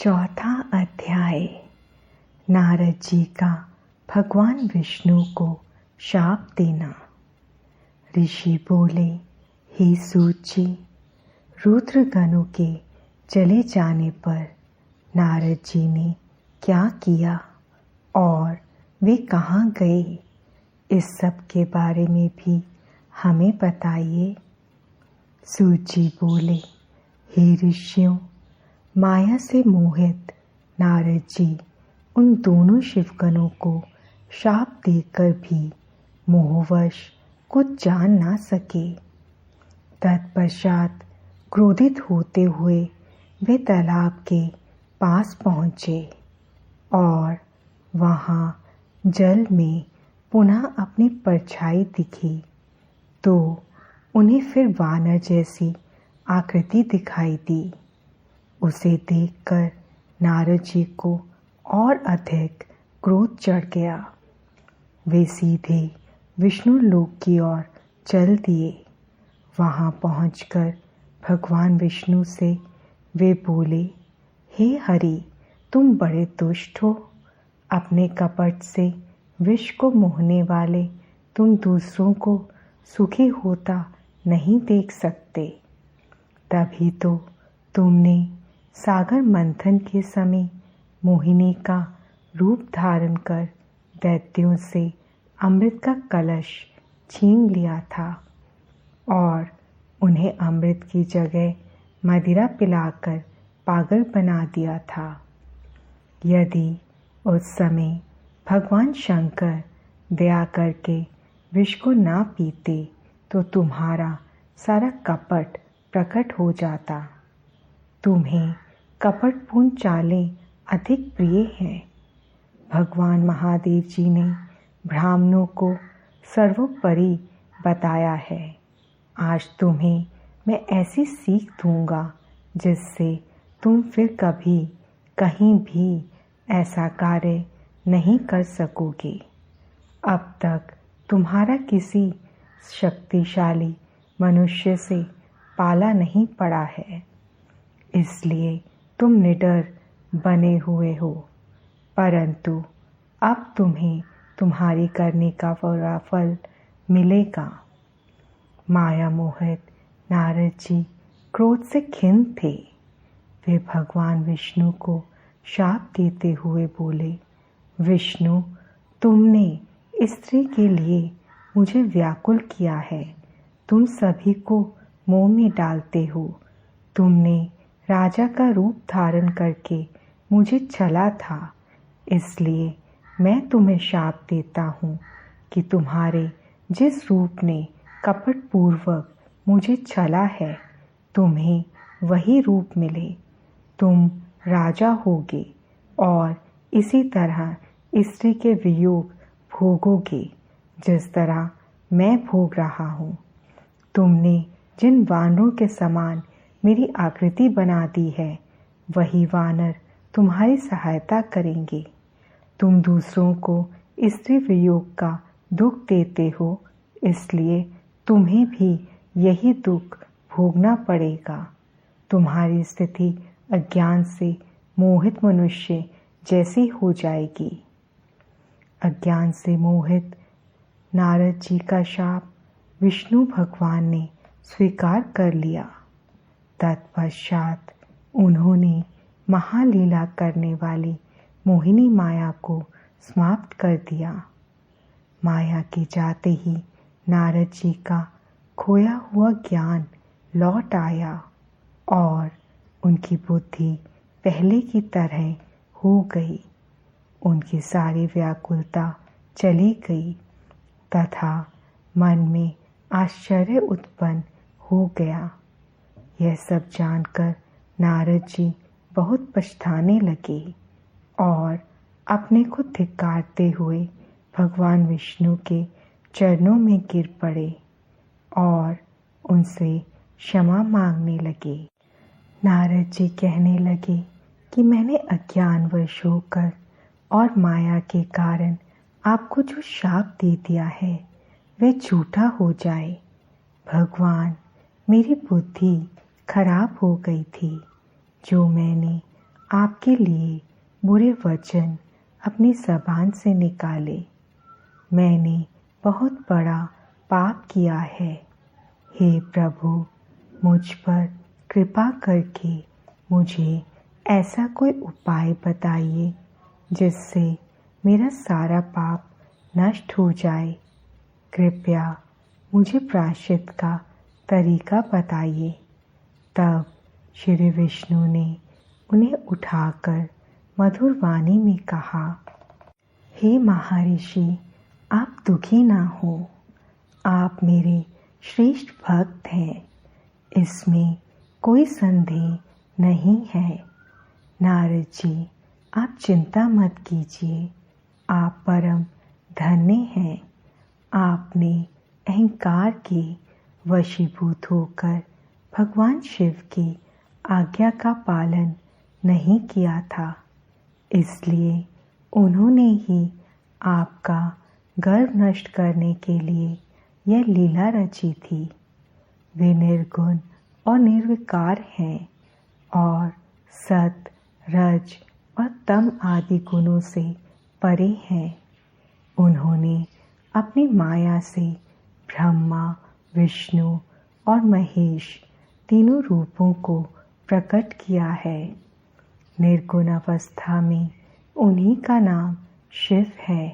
चौथा अध्याय। नारद जी का भगवान विष्णु को शाप देना। ऋषि बोले, हे सूत जी, रुद्रगणों के चले जाने पर नारद जी ने क्या किया और वे कहाँ गए, इस सब के बारे में भी हमें बताइए। सूत जी बोले, हे ऋषियों, माया से मोहित नारद जी उन दोनों शिवगणों को शाप देकर भी मोहवश कुछ जान ना सके। तत्पश्चात क्रोधित होते हुए वे तालाब के पास पहुँचे और वहाँ जल में पुनः अपनी परछाई दिखी तो उन्हें फिर वानर जैसी आकृति दिखाई दी। उसे देखकर नारद जी को और अधिक क्रोध चढ़ गया। वे सीधे विष्णु लोक की ओर चल दिए। वहाँ पहुंचकर भगवान विष्णु से वे बोले, हे हरि, तुम बड़े दुष्ट हो। अपने कपट से विष को मोहने वाले तुम दूसरों को सुखी होता नहीं देख सकते। तभी तो तुमने सागर मंथन के समय मोहिनी का रूप धारण कर दैत्यों से अमृत का कलश छीन लिया था और उन्हें अमृत की जगह मदिरा पिलाकर पागल बना दिया था। यदि उस समय भगवान शंकर दया करके विष को ना पीते तो तुम्हारा सारा कपट प्रकट हो जाता। तुम्हें कपटपूर्ण चालें अधिक प्रिय हैं। भगवान महादेव जी ने ब्राह्मणों को सर्वोपरि बताया है। आज तुम्हें मैं ऐसी सीख दूंगा जिससे तुम फिर कभी कहीं भी ऐसा कार्य नहीं कर सकोगे। अब तक तुम्हारा किसी शक्तिशाली मनुष्य से पाला नहीं पड़ा है, इसलिए तुम निडर बने हुए हो, परंतु अब तुम्हें तुम्हारी करने का पूरा फल मिलेगा। माया मोहित नारद जी क्रोध से खिन्न थे। वे भगवान विष्णु को शाप देते हुए बोले, विष्णु, तुमने स्त्री के लिए मुझे व्याकुल किया है। तुम सभी को मोह में डालते हो। तुमने राजा का रूप धारण करके मुझे छला था, इसलिए मैं तुम्हें शाप देता हूँ कि तुम्हारे जिस रूप ने कपटपूर्वक मुझे छला है, तुम्हें वही रूप मिले। तुम राजा होगे और इसी तरह स्त्री के वियोग भोगोगे जिस तरह मैं भोग रहा हूँ। तुमने जिन वानरों के समान मेरी आकृति बना दी है, वही वानर तुम्हारी सहायता करेंगे। तुम दूसरों को स्त्री वियोग का दुख देते हो, इसलिए तुम्हें भी यही दुख भोगना पड़ेगा। तुम्हारी स्थिति अज्ञान से मोहित मनुष्य जैसी हो जाएगी। अज्ञान से मोहित नारद जी का शाप विष्णु भगवान ने स्वीकार कर लिया। तत्पश्चात उन्होंने महालीला करने वाली मोहिनी माया को समाप्त कर दिया। माया के जाते ही नारद जी का खोया हुआ ज्ञान लौट आया और उनकी बुद्धि पहले की तरह हो गई। उनकी सारी व्याकुलता चली गई तथा मन में आश्चर्य उत्पन्न हो गया। यह सब जानकर नारद जी बहुत पछताने लगे और अपने को धिक्कारते हुए भगवान विष्णु के चरणों में गिर पड़े और उनसे क्षमा मांगने लगे। नारद जी कहने लगे कि मैंने अज्ञानवश होकर और माया के कारण आपको जो शाप दे दिया है वह झूठा हो जाए। भगवान, मेरी बुद्धि खराब हो गई थी जो मैंने आपके लिए बुरे वचन अपनी ज़बान से निकाले। मैंने बहुत बड़ा पाप किया है। हे प्रभु, मुझ पर कृपा करके मुझे ऐसा कोई उपाय बताइए जिससे मेरा सारा पाप नष्ट हो जाए। कृपया मुझे प्रायश्चित का तरीका बताइए। तब श्री विष्णु ने उन्हें उठाकर मधुर वाणी में कहा, हे महर्षि, आप दुखी ना हो। आप मेरे श्रेष्ठ भक्त हैं, इसमें कोई संदेह नहीं है। नारद जी, आप चिंता मत कीजिए। आप परम धन्य हैं। आपने अहंकार के वशीभूत होकर भगवान शिव की आज्ञा का पालन नहीं किया था, इसलिए उन्होंने ही आपका गर्व नष्ट करने के लिए यह लीला रची थी। वे निर्गुण और निर्विकार हैं और सत, रज और तम आदि गुणों से परे हैं। उन्होंने अपनी माया से ब्रह्मा, विष्णु और महेश तीनों रूपों को प्रकट किया है। निर्गुण अवस्था में उन्हीं का नाम शिव है।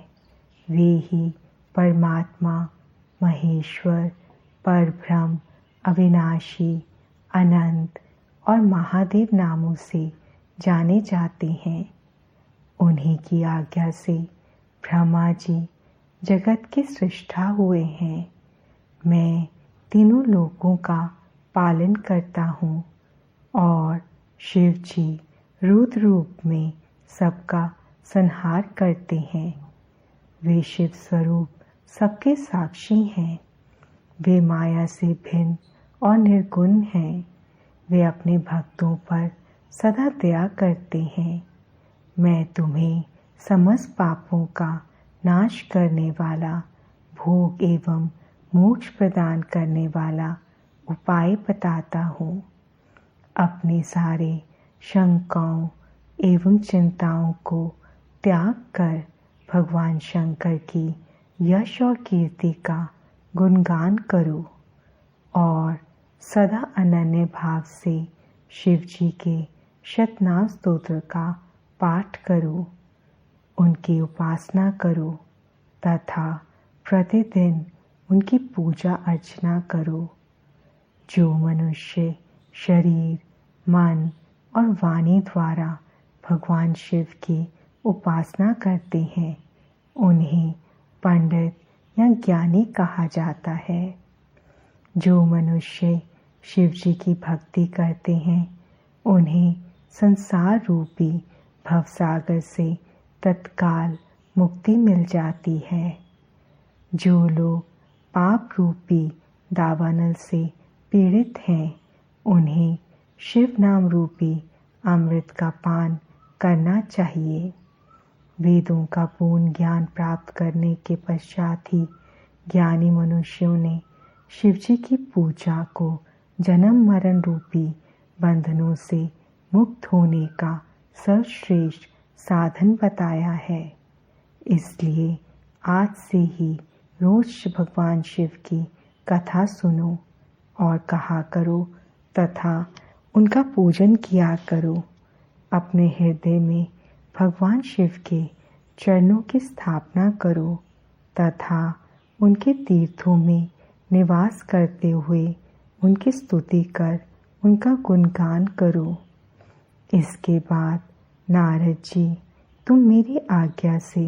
वे ही परमात्मा, महेश्वर, परब्रह्म, अविनाशी, अनंत और महादेव नामों से जाने जाते हैं। उन्हीं की आज्ञा से ब्रह्मा जी जगत के सृष्टा हुए हैं। मैं तीनों लोकों का पालन करता हूँ और शिव जी रुद्र रूप में सबका संहार करते हैं। वे शिव स्वरूप सबके साक्षी हैं। वे माया से भिन्न और निर्गुण हैं। वे अपने भक्तों पर सदा दया करते हैं। मैं तुम्हें समस्त पापों का नाश करने वाला, भोग एवं मोक्ष प्रदान करने वाला उपाय बताता हूँ। अपने सारे शंकाओं एवं चिंताओं को त्याग कर भगवान शंकर की यश और कीर्ति का गुणगान करो और सदा अनन्य भाव से शिव जी के शतनाम स्तोत्र का पाठ करो, उनकी उपासना करो तथा प्रतिदिन उनकी पूजा अर्चना करो। जो मनुष्य शरीर, मन और वाणी द्वारा भगवान शिव की उपासना करते हैं, उन्हें पंडित या ज्ञानी कहा जाता है। जो मनुष्य शिव जी की भक्ति करते हैं, उन्हें संसार रूपी भवसागर से तत्काल मुक्ति मिल जाती है। जो लोग पाप रूपी दावानल से पीड़ित हैं, उन्हें शिव नाम रूपी अमृत का पान करना चाहिए। वेदों का पूर्ण ज्ञान प्राप्त करने के पश्चात ही ज्ञानी मनुष्यों ने शिव जी की पूजा को जन्म मरण रूपी बंधनों से मुक्त होने का सर्वश्रेष्ठ साधन बताया है। इसलिए आज से ही रोज भगवान शिव की कथा सुनो और कहा करो तथा उनका पूजन किया करो। अपने हृदय में भगवान शिव के चरणों की स्थापना करो तथा उनके तीर्थों में निवास करते हुए उनकी स्तुति कर उनका गुणगान करो। इसके बाद नारद जी, तुम मेरी आज्ञा से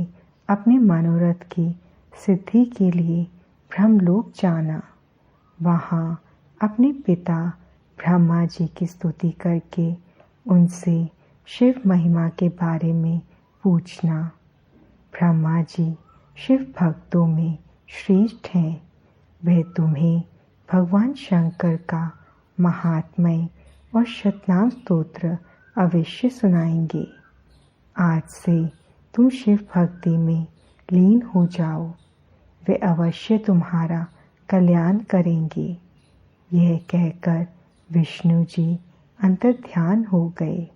अपने मनोरथ की सिद्धि के लिए ब्रह्मलोक जाना। वहाँ अपने पिता ब्रह्मा जी की स्तुति करके उनसे शिव महिमा के बारे में पूछना। ब्रह्मा जी शिव भक्तों में श्रेष्ठ हैं। वे तुम्हें भगवान शंकर का महात्म्य और शतनाम स्तोत्र अवश्य सुनाएंगे। आज से तुम शिव भक्ति में लीन हो जाओ, वे अवश्य तुम्हारा कल्याण करेंगे। यह कहकर विष्णु जी अंतर्ध्यान हो गए।